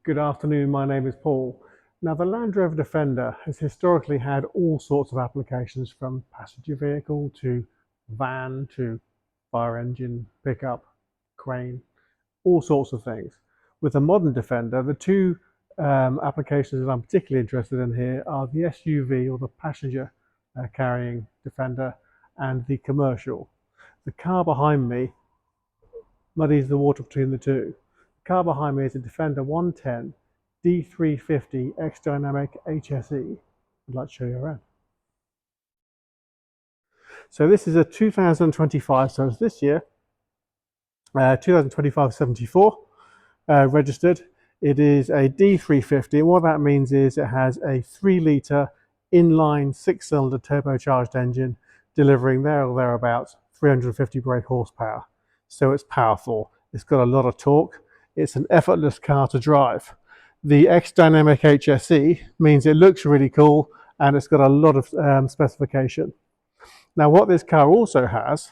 Good afternoon, my name is Paul. Now, the Land Rover Defender has historically had all sorts of applications, from passenger vehicle to van to fire engine, pickup, crane, all sorts of things. With the modern Defender, the two applications that I'm particularly interested in here are the SUV, or the passenger carrying Defender, and the commercial. The car behind me muddies the water between the two. The car behind me is a Defender 110 D350 X-Dynamic HSE. I'd like to show you around. So this is a 2025, so it's this year, 2025 74, registered. It is a D350, and what that means is it has a 3-litre inline 6-cylinder turbocharged engine delivering there or thereabouts 350 brake horsepower. So it's powerful, it's got a lot of torque, it's an effortless car to drive. The X-Dynamic HSE means it looks really cool and it's got a lot of specification. Now, what this car also has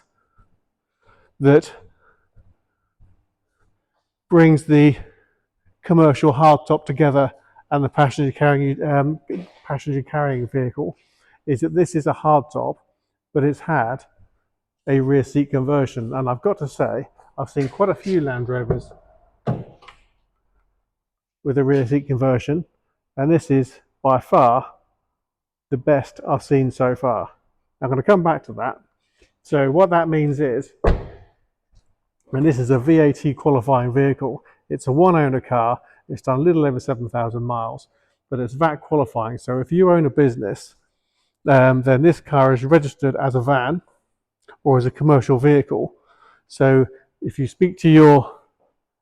that brings the commercial hardtop together and the passenger carrying vehicle is that this is a hardtop, but it's had a rear seat conversion. And I've got to say, I've seen quite a few Land Rovers with a rear seat conversion, and this is by far the best I've seen so far. I'm going to come back to that. So what that means is, and this is a VAT qualifying vehicle, it's a one-owner car, it's done a little over 7,000 miles, but it's VAT qualifying. So if you own a business, then this car is registered as a van or as a commercial vehicle. So if you speak to your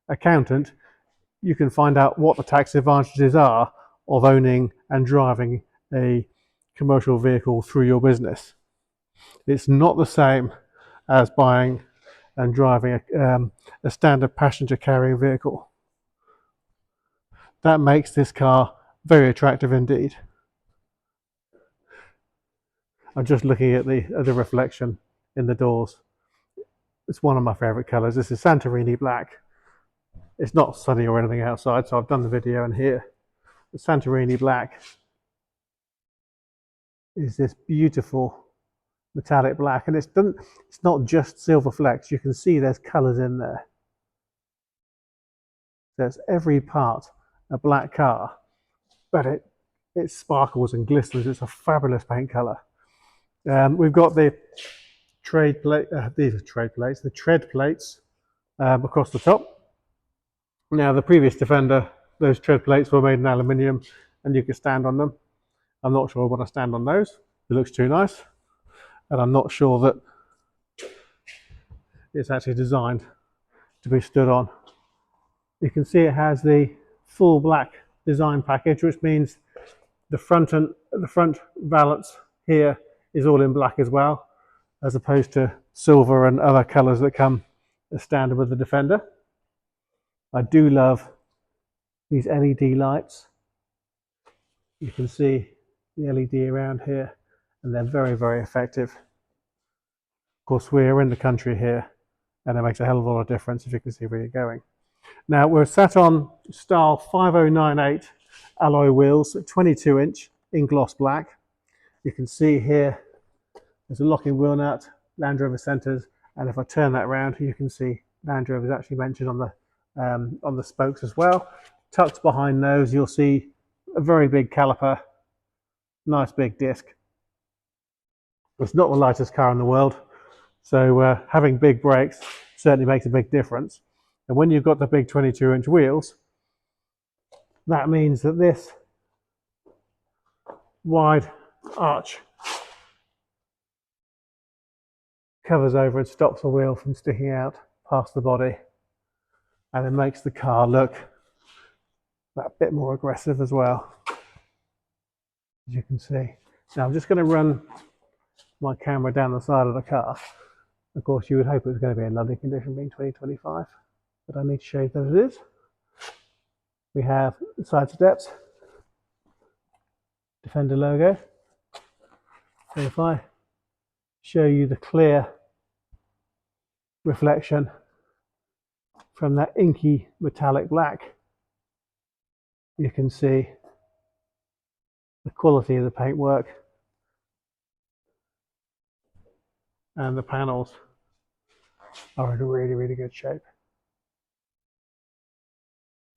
accountant, you can find out what the tax advantages are of owning and driving a commercial vehicle through your business. It's not the same as buying and driving a standard passenger carrying vehicle. That makes this car very attractive indeed. I'm just looking at the reflection in the doors. It's one of my favorite colors. This is Santorini black. It's not sunny or anything outside, so I've done the video in here. The Santorini black is this beautiful metallic black, and it's not just silver flecks. You can see there's colors in there. There's every part a black car, but it sparkles and glistens. It's a fabulous paint color. We've got the tread plates across the top. Now, the previous Defender, those tread plates were made in aluminium and you could stand on them. I'm not sure I want to stand on those. It looks too nice. And I'm not sure that it's actually designed to be stood on. You can see it has the full black design package, which means the front valance here is all in black as well, as opposed to silver and other colors that come as standard with the Defender. I do love these LED lights. You can see the LED around here, and they're very, very effective. Of course, we're in the country here, and it makes a hell of a lot of difference if you can see where you're going. Now, we're sat on style 5098 alloy wheels, 22-inch in gloss black. You can see here there's a locking wheel nut, Land Rover centers, and if I turn that around, you can see Land Rover is actually mentioned on the spokes as well. Tucked behind those, you'll see a very big caliper, nice big disc. It's not the lightest car in the world, so having big brakes certainly makes a big difference. And when you've got the big 22-inch wheels, that means that this wide arch covers over and stops the wheel from sticking out past the body, and it makes the car look that bit more aggressive as well, as you can see. Now, I'm just going to run my camera down the side of the car. Of course, you would hope it was going to be in lovely condition, being 2025, but I need to show you that it is. We have the side steps, Defender logo. So if I show you the clear reflection from that inky metallic black, you can see the quality of the paintwork, and the panels are in really, really good shape.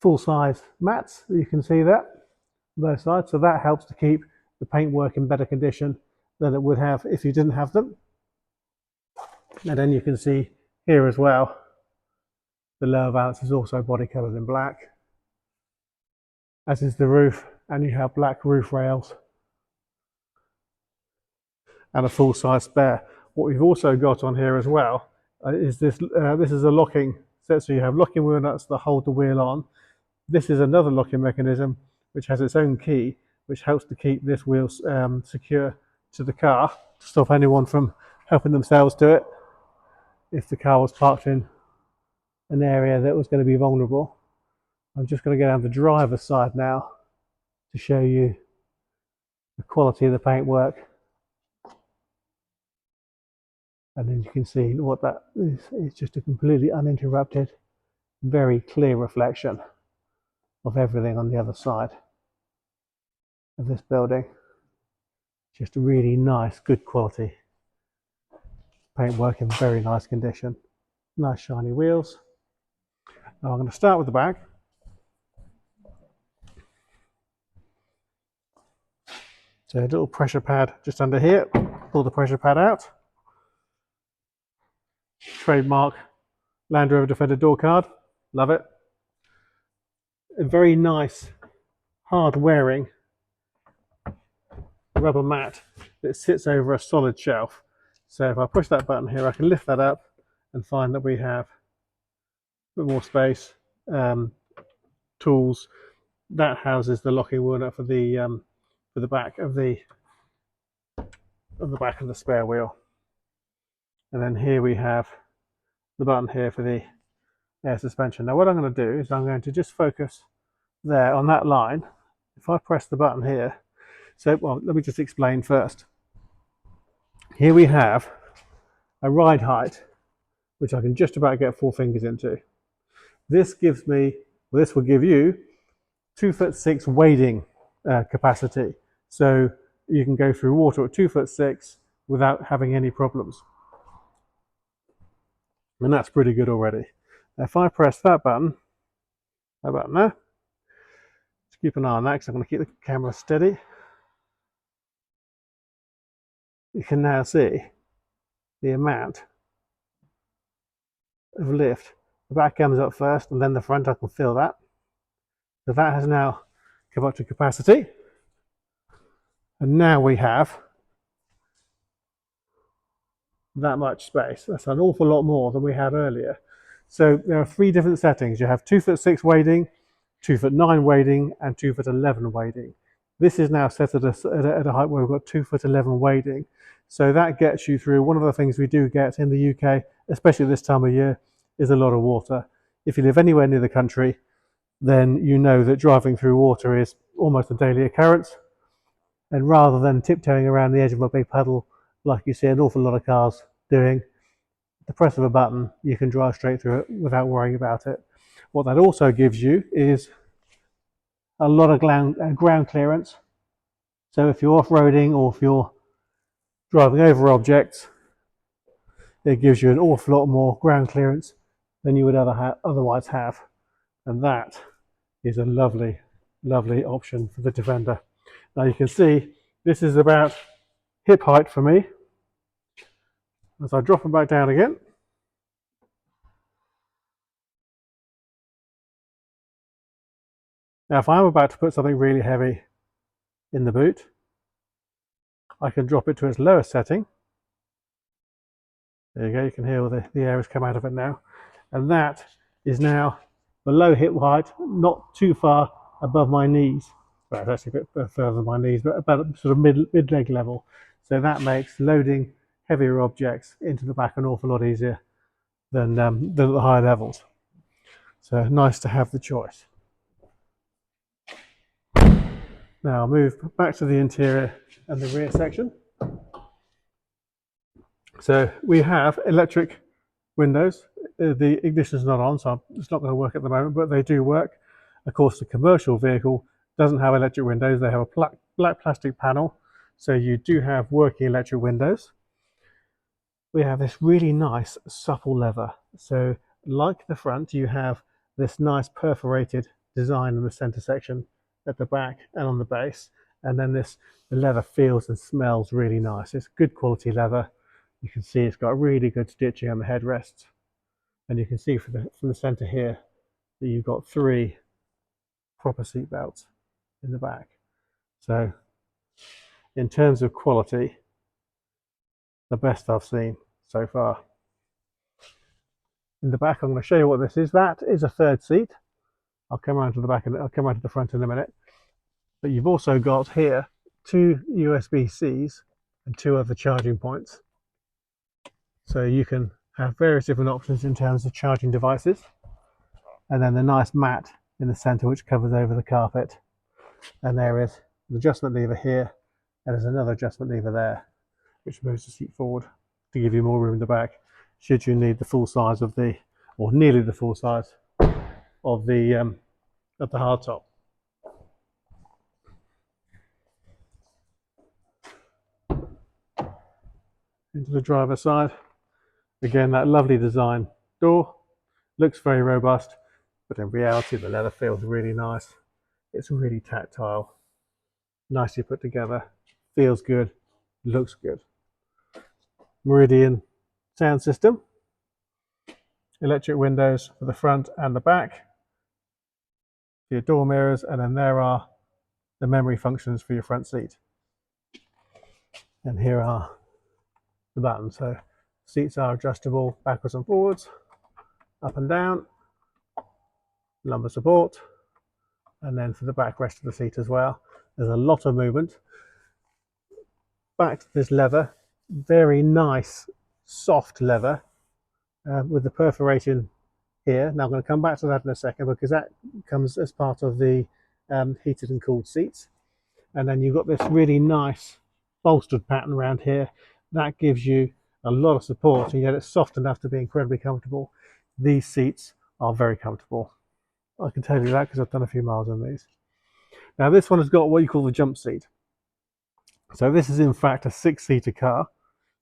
Full-size mats, you can see that both sides, so that helps to keep the paintwork in better condition than it would have if you didn't have them. And then you can see here as well, the lower valance is also body coloured in black, as is the roof, and you have black roof rails and a full-size spare. What we've also got on here as well is this. This is a locking set, so you have locking wheel nuts that hold the wheel on. This is another locking mechanism which has its own key, which helps to keep this wheel secure to the car, to stop anyone from helping themselves to it if the car was parked in an area that was going to be vulnerable. I'm just going to go down the driver's side now to show you the quality of the paintwork. And then you can see what that is. It's just a completely uninterrupted, very clear reflection of everything on the other side of this building. Just a really nice, good quality paintwork in very nice condition. Nice shiny wheels. Now I'm going to start with the back. So a little pressure pad just under here. Pull the pressure pad out. Trademark Land Rover Defender door card. Love it. A very nice, hard wearing rubber mat that sits over a solid shelf. So if I push that button here, I can lift that up and find that we have a bit more space. Tools. That houses the locking wheel nut for the back of the back of the spare wheel. And then here we have the button here for the air suspension. Now what I'm going to do is I'm going to just focus there on that line. If I press the button here, so well, let me just explain first. Here we have a ride height, which I can just about get 4 fingers into. This gives me, well, this will give you 2'6" wading capacity. So you can go through water at 2'6" without having any problems. And that's pretty good already. Now if I press that button there, just keep an eye on that because I'm going to keep the camera steady. You can now see the amount of lift. The back comes up first and then the front, I can feel that. So that has now come up to capacity. And now we have that much space. That's an awful lot more than we had earlier. So there are 3 different settings. You have 2'6" wading, 2'9" wading, and 2'11" wading. This is now set at a height where we've got 2'11" wading. So that gets you through. One of the things we do get in the UK, especially this time of year, is a lot of water. If you live anywhere near the country, then you know that driving through water is almost a daily occurrence. And rather than tiptoeing around the edge of a big puddle, like you see an awful lot of cars doing, the press of a button, you can drive straight through it without worrying about it. What that also gives you is a lot of ground clearance. So if you're off-roading or if you're driving over objects, it gives you an awful lot more ground clearance than you would otherwise have. And that is a lovely, lovely option for the Defender. Now you can see this is about hip height for me. As I drop it back down again, now if I'm about to put something really heavy in the boot, I can drop it to its lowest setting. There you go, you can hear the air has come out of it now. And that is now below hip height, not too far above my knees. Well, it's actually a bit further than my knees, but about sort of mid-leg level. So that makes loading heavier objects into the back an awful lot easier than at the higher levels. So nice to have the choice. Now I'll move back to the interior and the rear section. So we have electric windows. The ignition is not on, so it's not going to work at the moment, but they do work. Of course, the commercial vehicle Doesn't have electric windows. They have a black plastic panel, so you do have working electric windows. We have this really nice supple leather. So like the front, you have this nice perforated design in the center section at the back and on the base, and then the leather feels and smells really nice. It's good quality leather. You can see it's got really good stitching on the headrests, and you can see from the center here that you've got 3 proper seat belts in the back. So in terms of quality, the best I've seen so far. In the back, I'm going to show you what this is. That is a 3rd seat. I'll come around to the back and I'll come around to the front in a minute. But you've also got here 2 USB-Cs and 2 other charging points. So you can have various different options in terms of charging devices. And then the nice mat in the center which covers over the carpet. And there is an adjustment lever here, and there's another adjustment lever there, which moves the seat forward to give you more room in the back, should you need the full size of the, or nearly the full size of the hardtop. Into the driver's side. Again, that lovely design door. Looks very robust, but in reality the leather feels really nice. It's really tactile, nicely put together, feels good, looks good. Meridian sound system, electric windows for the front and the back, for your door mirrors, and then there are the memory functions for your front seat. And here are the buttons. So seats are adjustable backwards and forwards, up and down, lumbar support, and then for the backrest of the seat as well. There's a lot of movement. Back to this leather, very nice soft leather with the perforation here. Now I'm going to come back to that in a second because that comes as part of the heated and cooled seats. And then you've got this really nice bolstered pattern around here that gives you a lot of support, and yet it's soft enough to be incredibly comfortable. These seats are very comfortable. I can tell you that because I've done a few miles on these. Now this one has got what you call the jump seat. So this is in fact a 6-seater car.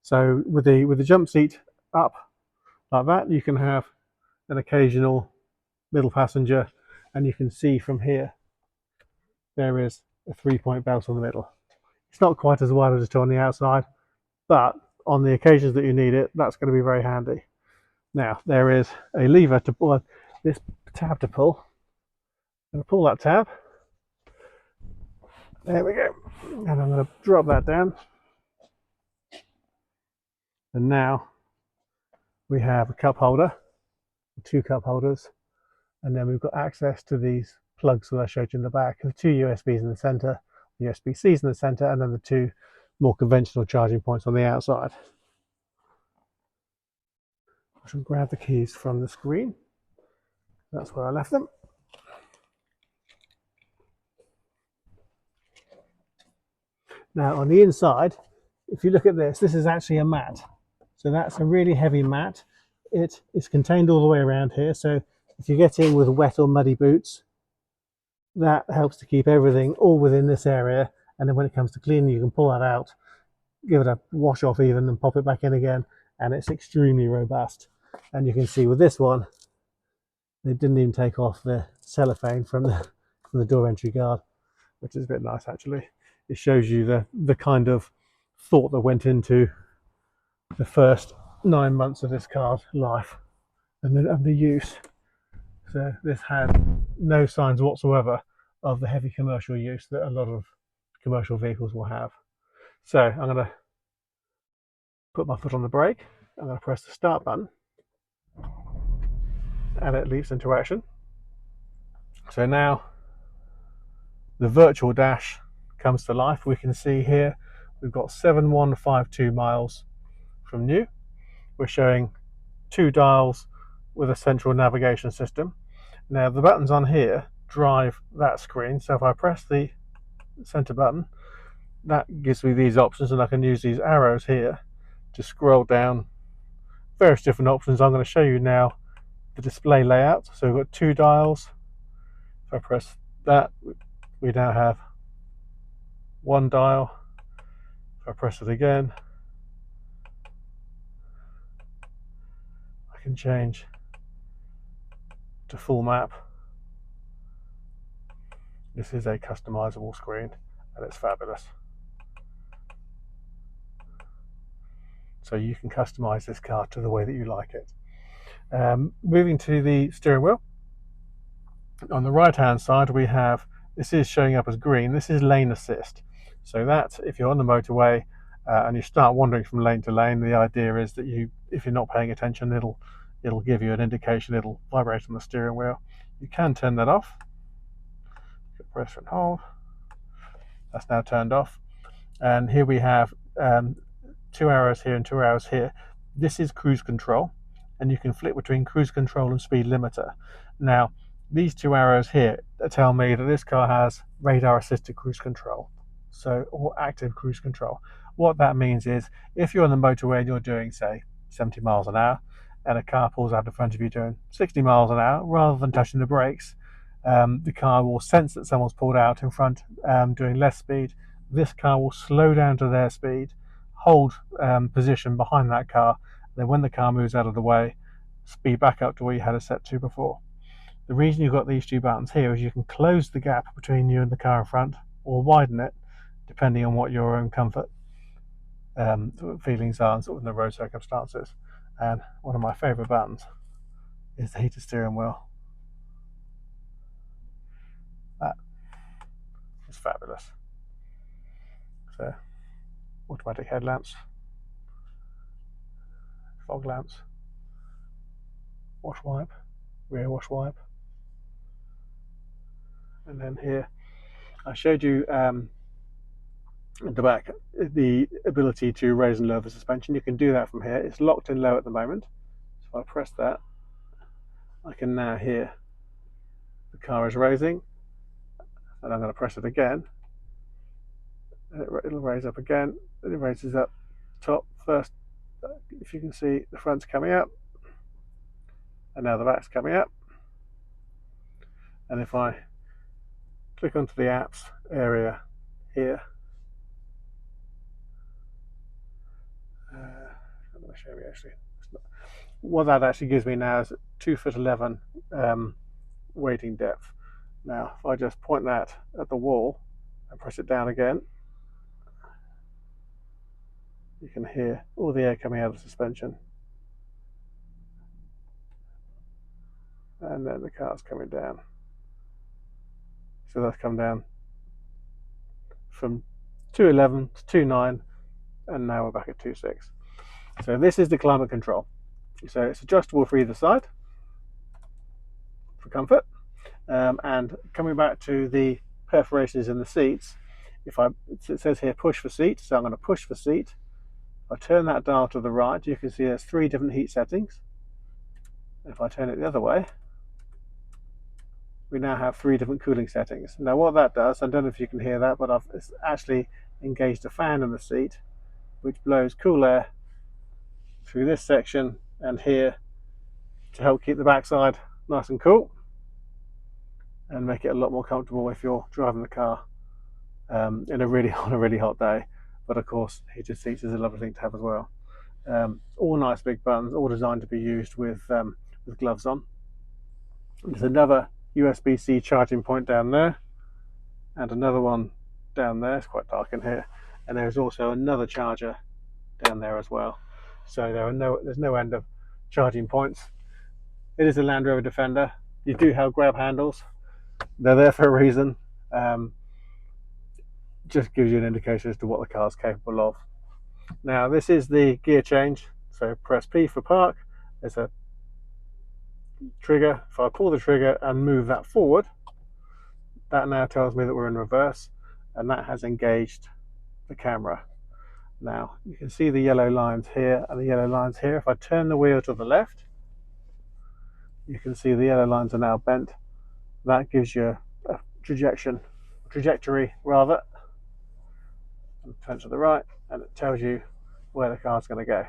So with the jump seat up like that, you can have an occasional middle passenger, and you can see from here there is a 3-point belt on the middle. It's not quite as wide as it's on the outside, but on the occasions that you need it, that's going to be very handy. Now there is a lever to pull, this tab to pull. I'm going to pull that tab. There we go. And I'm going to drop that down. And now we have a cup holder, 2 cup holders, and then we've got access to these plugs that I showed you in the back. The 2 USBs in the center, USB-Cs in the center, and then the 2 more conventional charging points on the outside. I shall grab the keys from the screen. That's where I left them. Now on the inside, if you look at this, this is actually a mat. So that's a really heavy mat. It is contained all the way around here. So if you get in with wet or muddy boots, that helps to keep everything all within this area. And then when it comes to cleaning, you can pull that out, give it a wash off even, and pop it back in again. And it's extremely robust. And you can see with this one, they didn't even take off the cellophane from the door entry guard, which is a bit nice actually. It shows you the kind of thought that went into the first 9 months of this car's life and the use. So this had no signs whatsoever of the heavy commercial use that a lot of commercial vehicles will have. So I'm going to put my foot on the brake. I'm going to press the start button, and it leaps into action. So now the virtual dash comes to life. We can see here we've got 7152 miles from new. We're showing 2 dials with a central navigation system. Now the buttons on here drive that screen. So if I press the center button, that gives me these options, and I can use these arrows here to scroll down various different options. I'm going to show you now the display layout. So we've got 2 dials. If I press that, we now have one dial. If I press it again, I can change to full map. This is a customizable screen and it's fabulous. So you can customize this car to the way that you like it. Moving to the steering wheel. On the right hand side we have, this is showing up as green, this is lane assist. So that if you're on the motorway and you start wandering from lane to lane, the idea is that if you're not paying attention, it'll give you an indication, it'll vibrate on the steering wheel. You can turn that off. Press and hold. That's now turned off. And here we have 2 arrows here and 2 arrows here. This is cruise control, and you can flip between cruise control and speed limiter. Now, these 2 arrows here tell me that this car has radar assisted cruise control, or active cruise control. What that means is if you're on the motorway and you're doing, say, 70 miles an hour, and a car pulls out in front of you doing 60 miles an hour, rather than touching the brakes, the car will sense that someone's pulled out in front doing less speed. This car will slow down to their speed, hold position behind that car, then when the car moves out of the way, speed back up to where you had it set to before. The reason you've got these 2 buttons here is you can close the gap between you and the car in front, or widen it depending on what your own comfort feelings are and sort of in the road circumstances. And one of my favourite buttons is the heated steering wheel. That is fabulous. So, automatic headlamps, fog lamps, wash wipe, rear wash wipe, and then here I showed you at the back the ability to raise and lower the suspension. You can do that from here. It's locked in low at the moment, so if I press that, I can now hear the car is raising, and I'm going to press it again, and it'll raise up again, and it raises up top first. If you can see, the front's coming up, and now the back's coming up. And if I click onto the apps area here, I'm going to show you actually. What that actually gives me now is 2'11" weighting depth. Now, if I just point that at the wall and press it down again, you can hear all the air coming out of the suspension. And then the car's coming down. So that's come down from 2'11" to 2'9", and now we're back at 2'6". So this is the climate control. So it's adjustable for either side for comfort. And coming back to the perforations in the seats, it says here push for seat, so I'm going to push for seat. If I turn that dial to the right, you can see there's 3 different heat settings. If I turn it the other way, we now have 3 different cooling settings. Now what that does, I don't know if you can hear that, but I've actually engaged a fan in the seat which blows cool air through this section and here to help keep the backside nice and cool and make it a lot more comfortable if you're driving the car on a really hot day. But of course, heated seats is a lovely thing to have as well. All nice big buttons, all designed to be used with gloves on. There's another USB-C charging point down there, and another one down there. It's quite dark in here, and there's also another charger down there as well. So there's no end of charging points. It is a Land Rover Defender. You do have grab handles. They're there for a reason. Just gives you an indication as to what the car is capable of. Now this is the gear change. So press P for park. There's a trigger. If I pull the trigger and move that forward, that now tells me that we're in reverse, and that has engaged the camera. Now you can see the yellow lines here and the yellow lines here. If I turn the wheel to the left, you can see the yellow lines are now bent. That gives you a trajectory rather. And turn to the right, and it tells you where the car's going to go.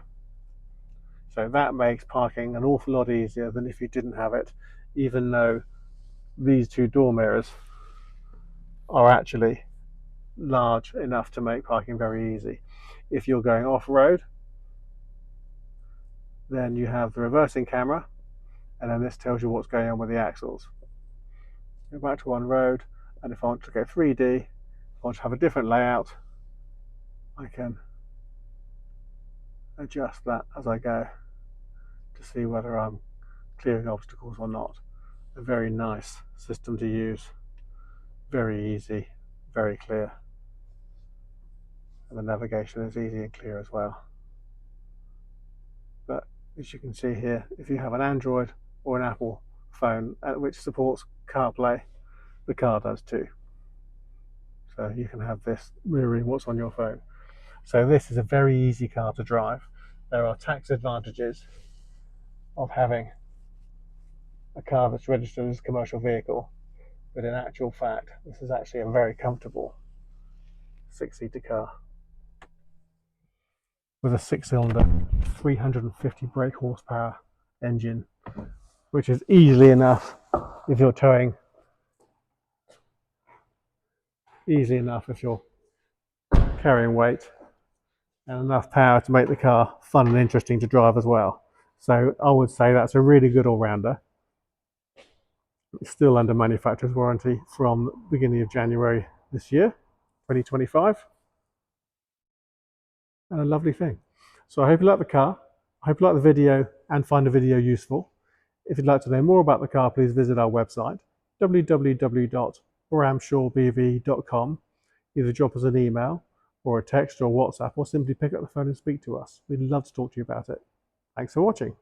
So that makes parking an awful lot easier than if you didn't have it, even though these 2 door mirrors are actually large enough to make parking very easy. If you're going off-road, then you have the reversing camera, and then this tells you what's going on with the axles. Go back to on road, and if I want to go 3D, if I want to have a different layout, I can adjust that as I go to see whether I'm clearing obstacles or not. A very nice system to use, very easy, very clear, and the navigation is easy and clear as well. But as you can see here, if you have an Android or an Apple phone which supports CarPlay, the car does too. So you can have this mirroring what's on your phone. So this is a very easy car to drive. There are tax advantages of having a car that's registered as a commercial vehicle, but in actual fact, this is actually a very comfortable 6-seater car with a 6-cylinder, 350 brake horsepower engine, which is easily enough if you're towing, easy enough if you're carrying weight, and enough power to make the car fun and interesting to drive as well. So I would say that's a really good all-rounder. It's still under manufacturer's warranty from the beginning of January this year, 2025. And a lovely thing. So I hope you like the car. I hope you like the video and find the video useful. If you'd like to know more about the car, please visit our website, www.bramshawebv.com. Either drop us an email or a text or WhatsApp, or simply pick up the phone and speak to us. We'd love to talk to you about it. Thanks for watching.